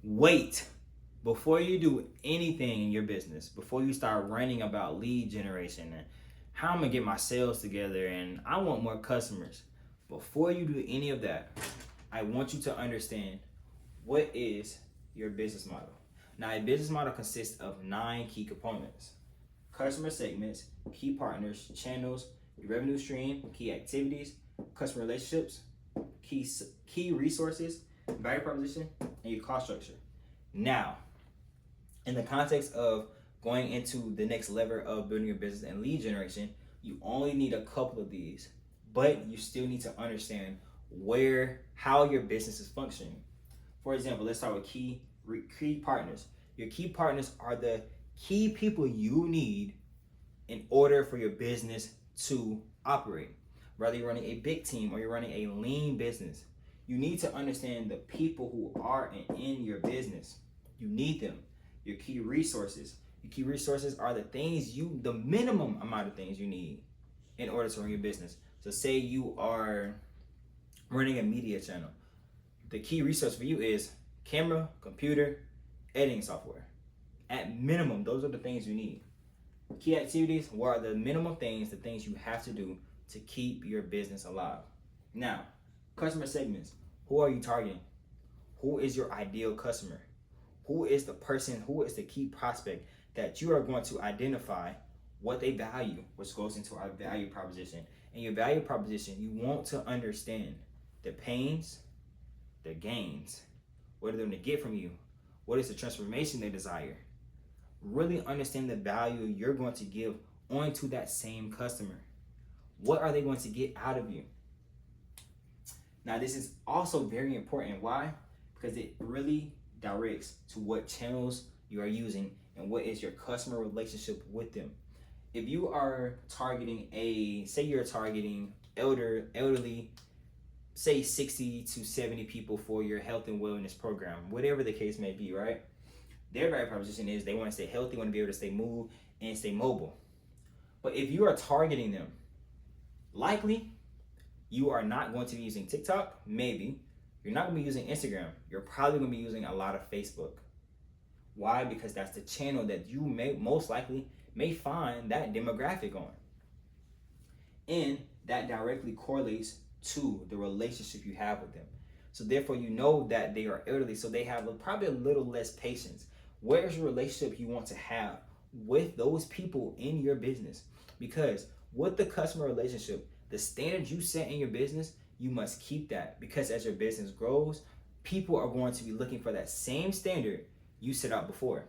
Wait before you do anything in your business, before you start running about lead generation and how I'm gonna get my sales together and I want more customers. Before you do any of that, I want you to understand what is your business model. Now, a business model consists of 9 key components: customer segments, key partners, channels, your revenue stream, key activities, customer relationships, key resources, value proposition, and your cost structure. Now, in the context of going into the next level of building your business and lead generation, you only need a couple of these, but you still need to understand how your business is functioning. For example, let's start with key partners. Your key partners are the key people you need in order for your business to operate. Whether you're running a big team or you're running a lean business, you need to understand the people who are in your business. You need them. Your key resources. Your key resources are the minimum amount of things you need in order to run your business. So say you are running a media channel. The key resource for you is camera, computer, editing software. At minimum, those are the things you need. Key activities, what are the minimum things, the things you have to do to keep your business alive. Now, customer segments. Who are you targeting? Who is your ideal customer? Who is the person, who is the key prospect that you are going to identify what they value, which goes into our value proposition. And your value proposition, you want to understand the pains, the gains, what are they going to get from you? What is the transformation they desire? Really understand the value you're going to give onto that same customer. What are they going to get out of you? Now, this is also very important. Why? Because it really directs to what channels you are using and what is your customer relationship with them. If you are targeting say you're targeting elderly, say 60 to 70 people for your health and wellness program, whatever the case may be, right? Their value proposition is they want to stay healthy, want to be able to stay moved and stay mobile. But if you are targeting them, likely you are not going to be using TikTok, maybe. You're not going to be using Instagram. You're probably going to be using a lot of Facebook. Why? Because that's the channel that you most likely may find that demographic on. And that directly correlates to the relationship you have with them. So therefore, you know that they are elderly, so they have probably a little less patience. Where's your relationship you want to have with those people in your business? Because with the customer relationship, the standards you set in your business, you must keep that, because as your business grows, people are going to be looking for that same standard you set out before.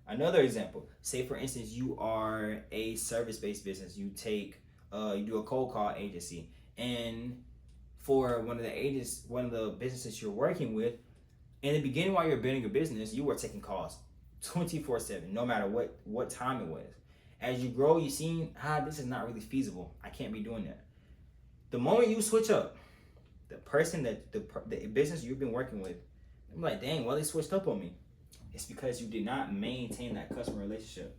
Another example, say for instance, you are a service-based business. You do a cold call agency, and for one of the businesses you're working with, in the beginning while you're building your business, you were taking calls 24/7, no matter what time it was. As you grow, you see, this is not really feasible. I can't be doing that. The moment you switch up, the person the business you've been working with, I'm like, dang, well, they switched up on me. It's because you did not maintain that customer relationship.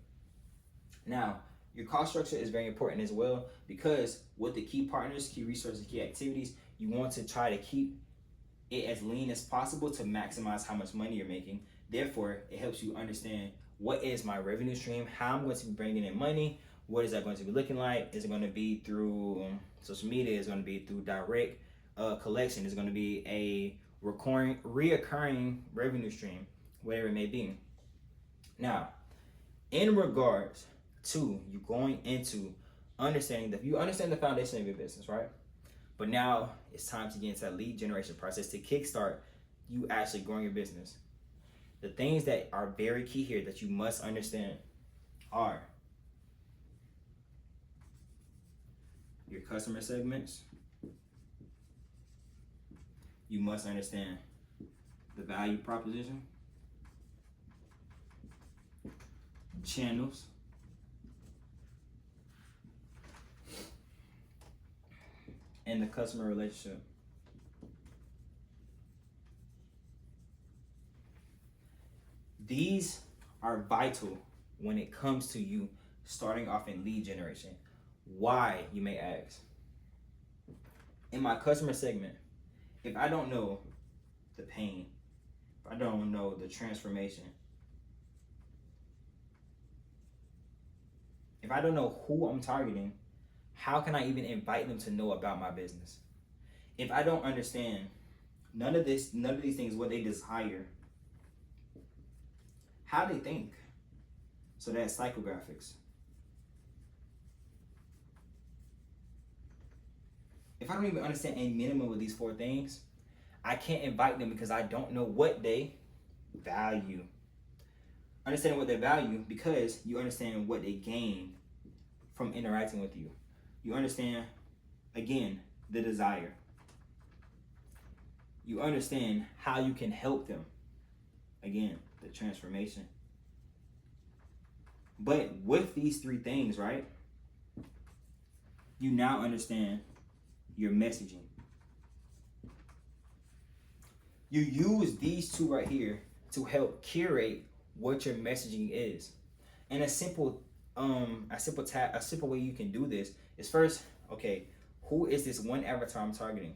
Now, your cost structure is very important as well, because with the key partners, key resources, key activities, you want to try to keep it as lean as possible to maximize how much money you're making. Therefore, it helps you understand what is my revenue stream, how I'm going to be bringing in money, what is that going to be looking like? Is it going to be through social media? Is it going to be through direct collection? Is it going to be a reoccurring revenue stream, whatever it may be? Now, in regards to you going into understanding that you understand the foundation of your business, right? But now it's time to get into that lead generation process to kickstart you actually growing your business. The things that are very key here that you must understand are your customer segments. You must understand the value proposition, channels, and the customer relationship. These are vital when it comes to you starting off in lead generation. Why, you may ask? In my customer segment, if I don't know the pain, if I don't know the transformation, if I don't know who I'm targeting, how can I even invite them to know about my business? If I don't understand none of these things, what they desire, how they think. So that's psychographics. If I don't even understand a minimum of these 4 things, I can't invite them because I don't know what they value. Understanding what they value because you understand what they gain from interacting with you. You understand, again, the desire. You understand how you can help them. Again, the transformation. But with these 3 things, right, you now understand your messaging. You use these 2 right here to help curate what your messaging is. And a simple way you can do this is first, okay, who is this one avatar I'm targeting?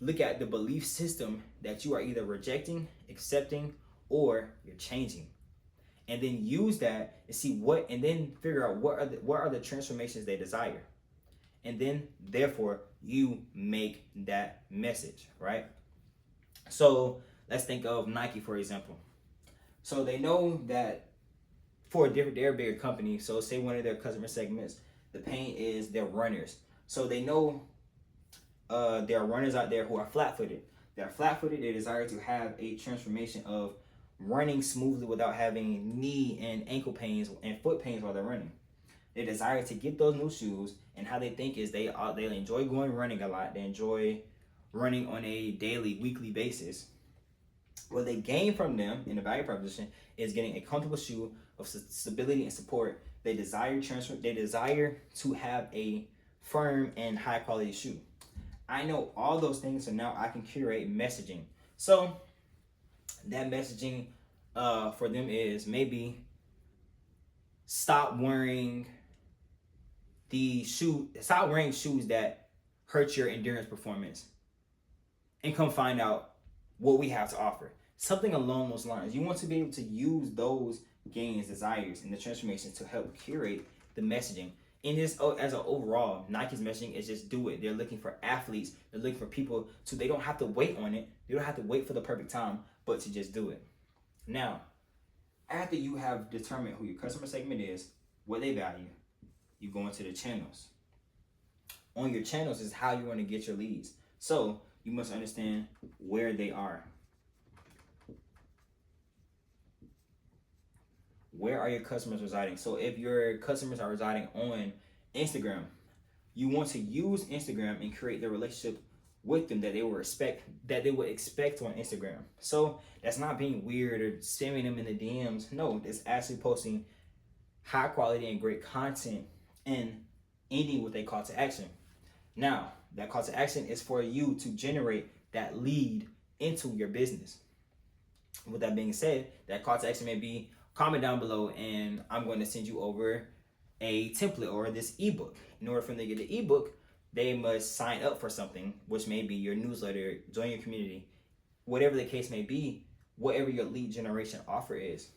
Look at the belief system that you are either rejecting, accepting, or you're changing. And then use that and see what, and then figure out what are the transformations they desire. And then therefore you make that message, right? So let's think of Nike, for example. So they know that they're a bigger company. So say one of their customer segments, the pain is their runners. So they know there are runners out there who are flat-footed. They're flat-footed. They desire to have a transformation of running smoothly without having knee and ankle pains and foot pains while they're running. They desire to get those new shoes, and how they think is they enjoy going running a lot. They enjoy running on a daily, weekly basis. What they gain from them in the value proposition is getting a comfortable shoe of stability and support. They desire to have a firm and high quality shoe. I know all those things, so now I can curate messaging. So that messaging for them is maybe stop wearing shoes that hurt your endurance performance and come find out what we have to offer. Something along those lines. You want to be able to use those gains, desires, and the transformations to help curate the messaging. In this, as an overall, Nike's messaging is just do it. They're looking for athletes. They're looking for people so they don't have to wait on it. They don't have to wait for the perfect time, but to just do it. Now, after you have determined who your customer segment is, what they value, you go into the channels. On your channels is how you want to get your leads. So you must understand where they are. Where are your customers residing? So if your customers are residing on Instagram, you want to use Instagram and create the relationship with them that they would expect on Instagram. So that's not being weird or spamming them in the DMs. No, it's actually posting high quality and great content and ending with a call to action. Now, that call to action is for you to generate that lead into your business. With that being said, that call to action may be comment down below and I'm going to send you over a template or this ebook. In order for them to get the ebook, they must sign up for something, which may be your newsletter, join your community, whatever the case may be, whatever your lead generation offer is.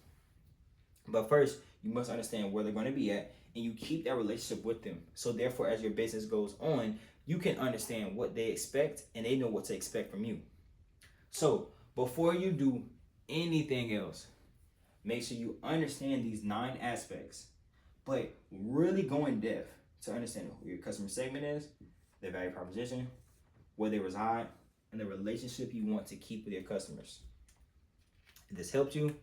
But first, you must understand where they're going to be at and you keep that relationship with them. So therefore, as your business goes on, you can understand what they expect and they know what to expect from you. So before you do anything else, make sure you understand these 9 aspects, but really go in depth to understand who your customer segment is, their value proposition, where they reside, and the relationship you want to keep with your customers. If this helped you,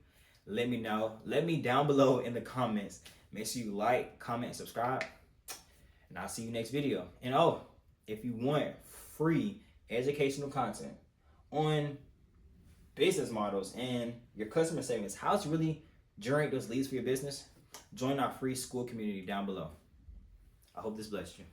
let me know. Let me down below in the comments. Make sure you like, comment, and subscribe, and I'll see you next video. And if you want free educational content on business models and your customer segments, how to really generate those leads for your business, join our free school community down below. I hope this blessed you.